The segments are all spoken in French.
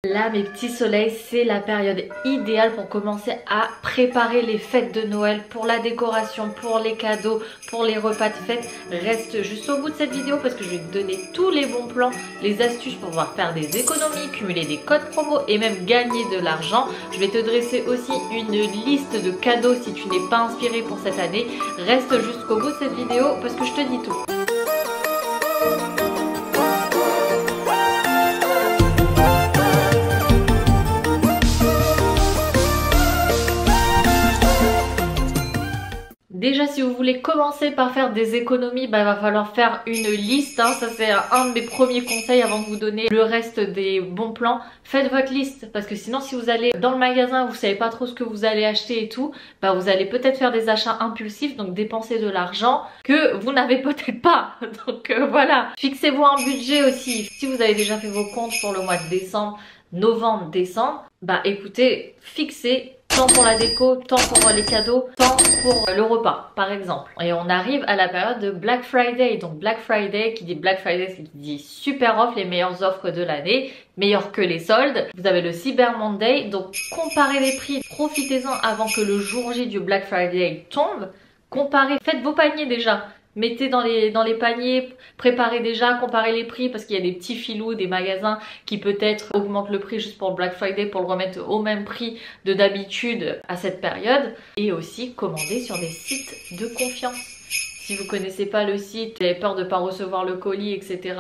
Là mes petits soleils, c'est la période idéale pour commencer à préparer les fêtes de Noël, pour la décoration, pour les cadeaux, pour les repas de fête. Reste juste au bout de cette vidéo parce que je vais te donner tous les bons plans, les astuces pour pouvoir faire des économies, cumuler des codes promo et même gagner de l'argent. Je vais te dresser aussi une liste de cadeaux si tu n'es pas inspiré pour cette année. Reste jusqu'au bout de cette vidéo parce que je te dis tout. Déjà, si vous voulez commencer par faire des économies, il va falloir faire une liste. Ça, c'est un de mes premiers conseils avant de vous donner le reste des bons plans. Faites votre liste parce que sinon, si vous allez dans le magasin, vous savez pas trop ce que vous allez acheter et tout, vous allez peut-être faire des achats impulsifs, donc dépenser de l'argent que vous n'avez peut-être pas. Donc voilà. Fixez-vous un budget aussi. Si vous avez déjà fait vos comptes pour le mois de décembre, novembre, décembre, écoutez, fixez tant pour la déco, tant pour les cadeaux, tant pour le repas, par exemple. Et on arrive à la période de Black Friday. Donc Black Friday, qui dit Black Friday, c'est qui dit super offre, les meilleures offres de l'année, meilleures que les soldes. Vous avez le Cyber Monday, donc comparez les prix, profitez-en avant que le jour J du Black Friday tombe. Comparez, faites vos paniers déjà. Mettez dans les paniers, préparez déjà, comparez les prix parce qu'il y a des petits filous, des magasins qui peut-être augmentent le prix juste pour le Black Friday pour le remettre au même prix de d'habitude à cette période. Et aussi commandez sur des sites de confiance. Si vous connaissez pas le site, vous avez peur de ne pas recevoir le colis, etc.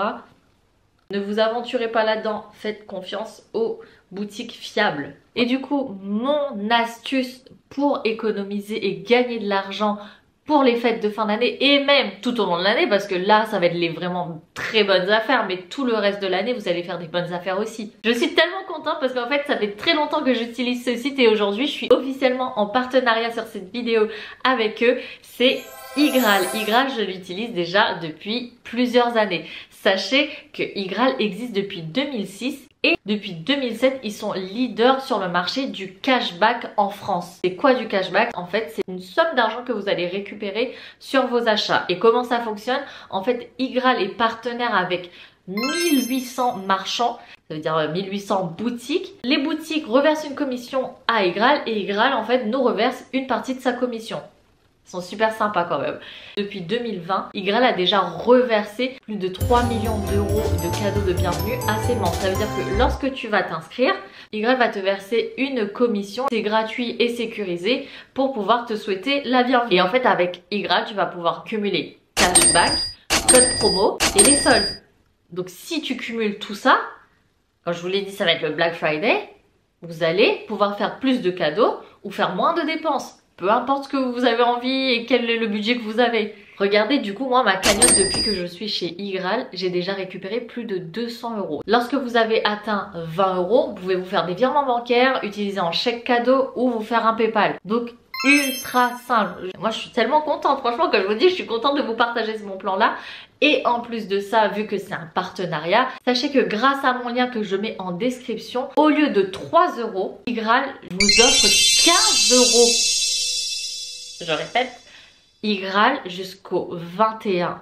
Ne vous aventurez pas là-dedans, faites confiance aux boutiques fiables. Et du coup, mon astuce pour économiser et gagner de l'argent pour les fêtes de fin d'année et même tout au long de l'année, parce que là ça va être les vraiment très bonnes affaires, mais tout le reste de l'année vous allez faire des bonnes affaires aussi. Je suis tellement contente parce qu'en fait ça fait très longtemps que j'utilise ce site et aujourd'hui je suis officiellement en partenariat sur cette vidéo avec eux. C'est Igral. Igral, je l'utilise déjà depuis plusieurs années. Sachez que Igral existe depuis 2006 et depuis 2007, ils sont leaders sur le marché du cashback en France. C'est quoi du cashback? En fait, c'est une somme d'argent que vous allez récupérer sur vos achats. Et comment ça fonctionne? En fait, Igral est partenaire avec 1800 marchands, ça veut dire 1800 boutiques. Les boutiques reversent une commission à Igral et Igral, en fait, nous reverse une partie de sa commission. Ils sont super sympas quand même. Depuis 2020, Igral a déjà reversé plus de 3 millions d'euros de cadeaux de bienvenue à ses membres. Ça veut dire que lorsque tu vas t'inscrire, Igral va te verser une commission. C'est gratuit et sécurisé pour pouvoir te souhaiter la bienvenue. Et en fait, avec Igral, tu vas pouvoir cumuler cashback, code promo et les soldes. Donc si tu cumules tout ça, comme je vous l'ai dit, ça va être le Black Friday, vous allez pouvoir faire plus de cadeaux ou faire moins de dépenses. Peu importe ce que vous avez envie et quel est le budget que vous avez. Regardez, du coup, moi, ma cagnotte, depuis que je suis chez Igral, j'ai déjà récupéré plus de 200 euros. Lorsque vous avez atteint 20 euros, vous pouvez vous faire des virements bancaires, utiliser en chèque cadeau ou vous faire un PayPal. Donc, ultra simple. Moi, je suis tellement contente. Franchement, comme je vous dis, je suis contente de vous partager ce bon plan-là. Et en plus de ça, vu que c'est un partenariat, sachez que grâce à mon lien que je mets en description, au lieu de 3 euros, Igral vous offre 15 euros. Je répète, Igral jusqu'au 21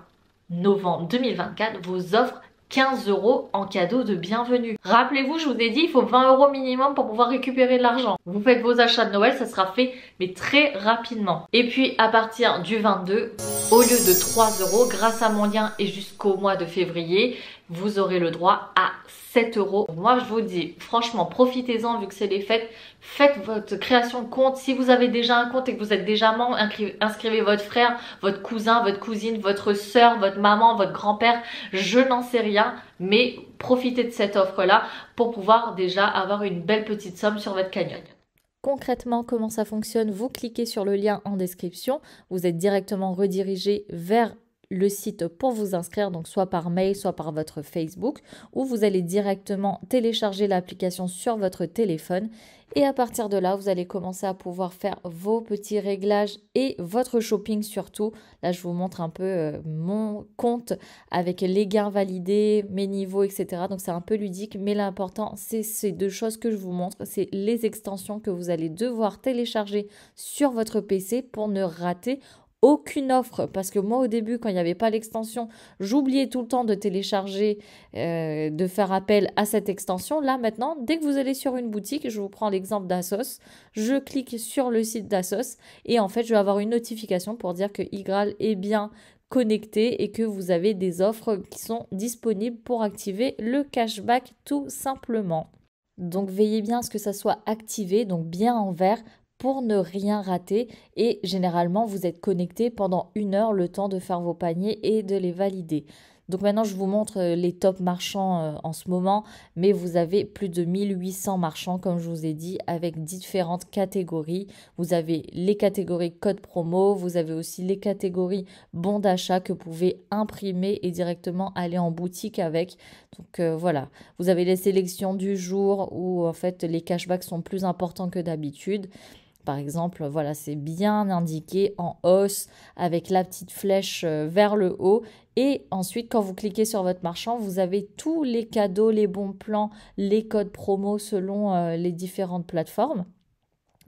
novembre 2024 vous offre 15 euros en cadeau de bienvenue. Rappelez-vous, je vous ai dit, il faut 20 euros minimum pour pouvoir récupérer de l'argent. Vous faites vos achats de Noël, ça sera fait, mais très rapidement. Et puis, à partir du 22, au lieu de 3 euros, grâce à mon lien et jusqu'au mois de février, vous aurez le droit à 7 euros. Moi, je vous dis, franchement, profitez-en vu que c'est les fêtes. Faites votre création de compte. Si vous avez déjà un compte et que vous êtes déjà membre, inscrivez votre frère, votre cousin, votre cousine, votre soeur, votre maman, votre grand-père. Je n'en sais rien, mais profitez de cette offre-là pour pouvoir déjà avoir une belle petite somme sur votre cagnotte. Concrètement, comment ça fonctionne? Vous cliquez sur le lien en description. Vous êtes directement redirigé vers le site pour vous inscrire, donc soit par mail, soit par votre Facebook, ou vous allez directement télécharger l'application sur votre téléphone et à partir de là, vous allez commencer à pouvoir faire vos petits réglages et votre shopping surtout. Là, je vous montre un peu mon compte avec les gains validés, mes niveaux, etc. Donc, c'est un peu ludique, mais l'important, c'est ces deux choses que je vous montre. C'est les extensions que vous allez devoir télécharger sur votre PC pour ne rater aucune offre, parce que moi au début quand il n'y avait pas l'extension, j'oubliais tout le temps de télécharger, de faire appel à cette extension. Là maintenant, dès que vous allez sur une boutique, je vous prends l'exemple d'Asos, je clique sur le site d'Asos et en fait je vais avoir une notification pour dire que iGraal est bien connecté et que vous avez des offres qui sont disponibles pour activer le cashback tout simplement. Donc veillez bien à ce que ça soit activé, donc bien en vert, pour ne rien rater. Et généralement, vous êtes connecté pendant 1 heure, le temps de faire vos paniers et de les valider. Donc maintenant, je vous montre les top marchands en ce moment, mais vous avez plus de 1800 marchands, comme je vous ai dit, avec différentes catégories. Vous avez les catégories code promo, vous avez aussi les catégories bons d'achat que vous pouvez imprimer et directement aller en boutique avec. Donc voilà, vous avez les sélections du jour où en fait les cashbacks sont plus importants que d'habitude. Par exemple, voilà, c'est bien indiqué en hausse avec la petite flèche vers le haut. Et ensuite, quand vous cliquez sur votre marchand, vous avez tous les cadeaux, les bons plans, les codes promo selon les différentes plateformes.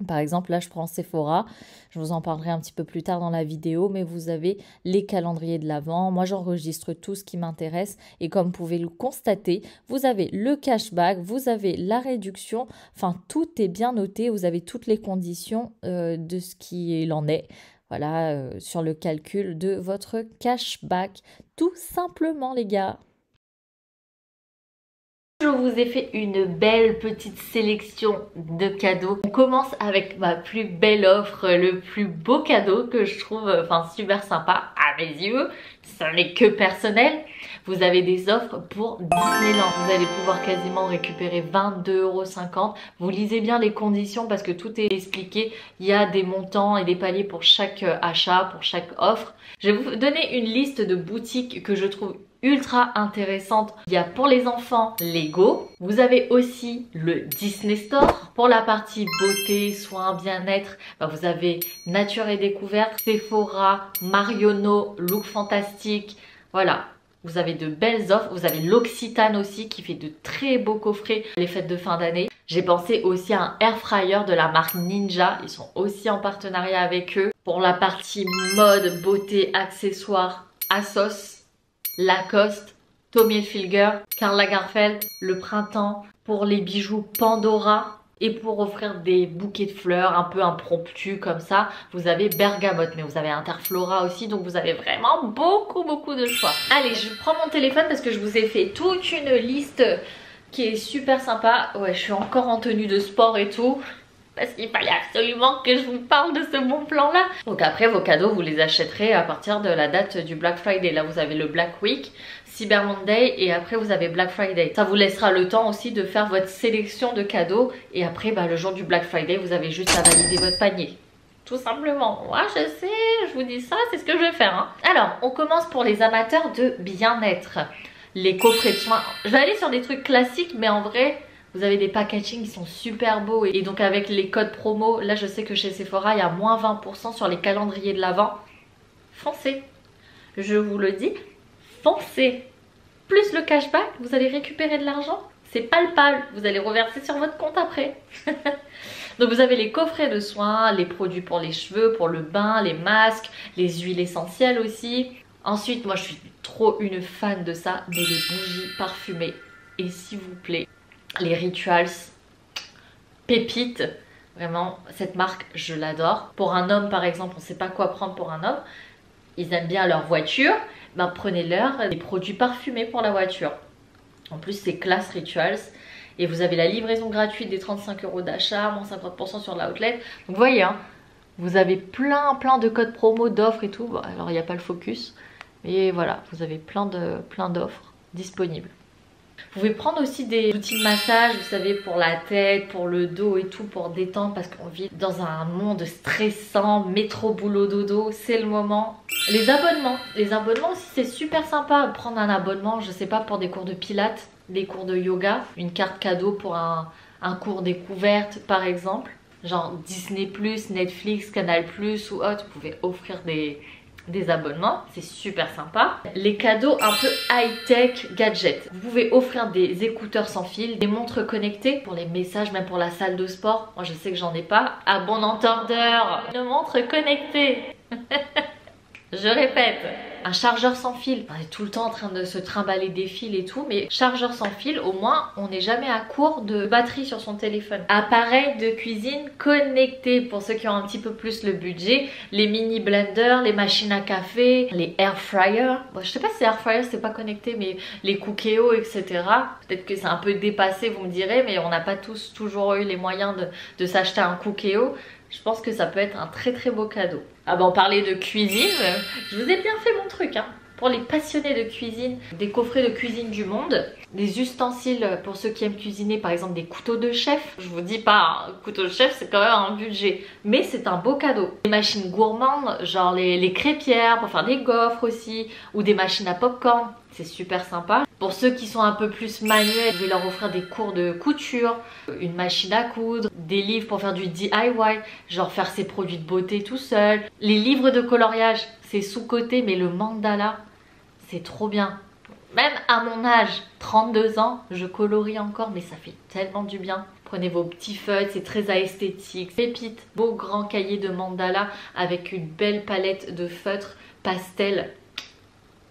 Par exemple, là, je prends Sephora. Je vous en parlerai un petit peu plus tard dans la vidéo, mais vous avez les calendriers de l'Avent. Moi, j'enregistre tout ce qui m'intéresse. Et comme vous pouvez le constater, vous avez le cashback, vous avez la réduction. Enfin, tout est bien noté. Vous avez toutes les conditions de ce qu'il en est. Voilà, sur le calcul de votre cashback. Tout simplement, les gars. Je vous ai fait une belle petite sélection de cadeaux. On commence avec ma plus belle offre, le plus beau cadeau que je trouve super sympa à mes yeux. Ça n'est que personnel. Vous avez des offres pour Disneyland. Vous allez pouvoir quasiment récupérer 22,50 €. Vous lisez bien les conditions parce que tout est expliqué. Il y a des montants et des paliers pour chaque achat, pour chaque offre. Je vais vous donner une liste de boutiques que je trouve ultra intéressante. Il y a pour les enfants Lego. Vous avez aussi le Disney Store. Pour la partie beauté, soins, bien-être, vous avez Nature et Découverte, Sephora, Marionneau, Look Fantastique. Voilà. Vous avez de belles offres. Vous avez l'Occitane aussi qui fait de très beaux coffrets les fêtes de fin d'année. J'ai pensé aussi à un air fryer de la marque Ninja. Ils sont aussi en partenariat avec eux. Pour la partie mode, beauté, accessoires, Asos, Lacoste, Tommy Hilfiger, Karl Lagerfeld, le printemps, pour les bijoux Pandora et pour offrir des bouquets de fleurs un peu impromptus comme ça, vous avez Bergamote, mais vous avez Interflora aussi, donc vous avez vraiment beaucoup de choix. Allez, je prends mon téléphone parce que je vous ai fait toute une liste qui est super sympa. Ouais, je suis encore en tenue de sport et tout, parce qu'il fallait absolument que je vous parle de ce bon plan là. Donc après, vos cadeaux, vous les achèterez à partir de la date du Black Friday. Là, vous avez le Black Week, Cyber Monday et après vous avez Black Friday. Ça vous laissera le temps aussi de faire votre sélection de cadeaux. Et après, le jour du Black Friday, vous avez juste à valider votre panier. Tout simplement. Moi, je sais, je vous dis ça, c'est ce que je vais faire. Hein. Alors, on commence pour les amateurs de bien-être. Les coffrets de soins. Je vais aller sur des trucs classiques, mais en vrai... Vous avez des packaging qui sont super beaux et donc avec les codes promo, là je sais que chez Sephora il y a moins 20% sur les calendriers de l'Avent. Foncez, je vous le dis, foncez. Plus le cashback, vous allez récupérer de l'argent, c'est palpable, vous allez reverser sur votre compte après. Donc vous avez les coffrets de soins, les produits pour les cheveux, pour le bain, les masques, les huiles essentielles aussi. Ensuite, moi je suis trop une fan de ça, mais les bougies parfumées. Et s'il vous plaît, les Rituals, pépites, vraiment cette marque je l'adore. Pour un homme par exemple, on ne sait pas quoi prendre pour un homme, ils aiment bien leur voiture, prenez-leur des produits parfumés pour la voiture. En plus c'est classe Rituals et vous avez la livraison gratuite des 35 € d'achat, moins 50% sur l'outlet. Donc vous voyez, hein, vous avez plein de codes promo, d'offres et tout. Bon, alors il n'y a pas le focus, mais voilà, vous avez plein d'offres disponibles. Vous pouvez prendre aussi des outils de massage, vous savez, pour la tête, pour le dos et tout, pour détendre parce qu'on vit dans un monde stressant, métro, boulot, dodo, c'est le moment. Les abonnements aussi c'est super sympa, prendre un abonnement, je sais pas, pour des cours de pilates, des cours de yoga, une carte cadeau pour un cours découverte par exemple, genre Disney+, Netflix, Canal+, ou autre, vous pouvez offrir des abonnements, c'est super sympa. Les cadeaux un peu high-tech gadgets. Vous pouvez offrir des écouteurs sans fil, des montres connectées pour les messages, même pour la salle de sport. Moi je sais que j'en ai pas. À bon entendeur, une montre connectée. Je répète, un chargeur sans fil. On est tout le temps en train de se trimballer des fils et tout, mais chargeur sans fil, au moins on n'est jamais à court de batterie sur son téléphone. Appareil de cuisine connecté pour ceux qui ont un petit peu plus le budget. Les mini blenders, les machines à café, les air fryers. Bon, je sais pas si air fryer c'est pas connecté, mais les Cookéo, etc. Peut-être que c'est un peu dépassé, vous me direz, mais on n'a pas tous toujours eu les moyens de s'acheter un Cookéo. Je pense que ça peut être un très très beau cadeau. Ah bah on parlait de cuisine, je vous ai bien fait mon truc hein. Pour les passionnés de cuisine, des coffrets de cuisine du monde, des ustensiles pour ceux qui aiment cuisiner, par exemple des couteaux de chef. Je vous dis pas, un couteau de chef c'est quand même un budget, mais c'est un beau cadeau. Des machines gourmandes, genre les crêpières pour faire des gaufres aussi, ou des machines à popcorn, c'est super sympa. Pour ceux qui sont un peu plus manuels, vous pouvez leur offrir des cours de couture, une machine à coudre, des livres pour faire du DIY, genre faire ses produits de beauté tout seul. Les livres de coloriage, c'est sous-coté, mais le mandala, c'est trop bien. Même à mon âge, 32 ans, je colorie encore, mais ça fait tellement du bien. Prenez vos petits feutres, c'est très esthétique. Pépite, beau grand cahier de mandala avec une belle palette de feutres pastel.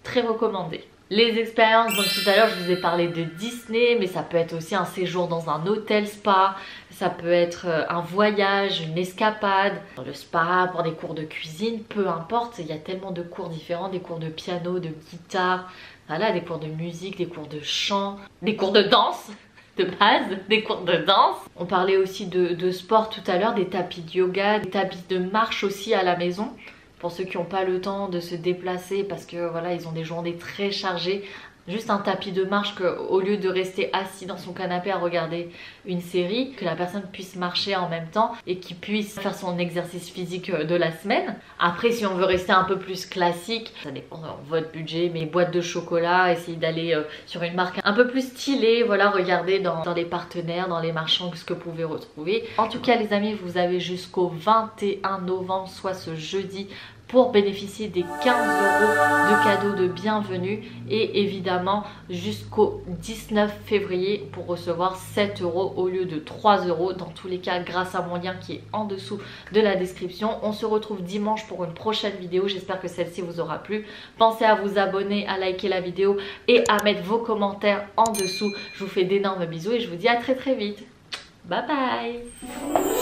Très recommandé. Les expériences, donc tout à l'heure je vous ai parlé de Disney, mais ça peut être aussi un séjour dans un hôtel spa, ça peut être un voyage, une escapade, le spa pour des cours de cuisine, peu importe, il y a tellement de cours différents, des cours de piano, de guitare, voilà, des cours de musique, des cours de chant, des cours de danse de base, des cours de danse. On parlait aussi de sport tout à l'heure, des tapis de yoga, des tapis de marche aussi à la maison. Pour ceux qui n'ont pas le temps de se déplacer parce que voilà, ils ont des journées très chargées. Juste un tapis de marche qu'au lieu de rester assis dans son canapé à regarder une série, que la personne puisse marcher en même temps et qu'il puisse faire son exercice physique de la semaine. Après, si on veut rester un peu plus classique, ça dépend de votre budget, mais boîte de chocolat, essayez d'aller sur une marque un peu plus stylée, voilà, regardez dans les partenaires, dans les marchands, ce que vous pouvez retrouver. En tout cas les amis, vous avez jusqu'au 21 novembre, soit ce jeudi, pour bénéficier des 15 € de cadeaux de bienvenue et évidemment jusqu'au 19 février pour recevoir 7 € au lieu de 3 € dans tous les cas grâce à mon lien qui est en dessous de la description. On se retrouve dimanche pour une prochaine vidéo, j'espère que celle-ci vous aura plu. Pensez à vous abonner, à liker la vidéo et à mettre vos commentaires en dessous. Je vous fais d'énormes bisous et je vous dis à très très vite. Bye bye.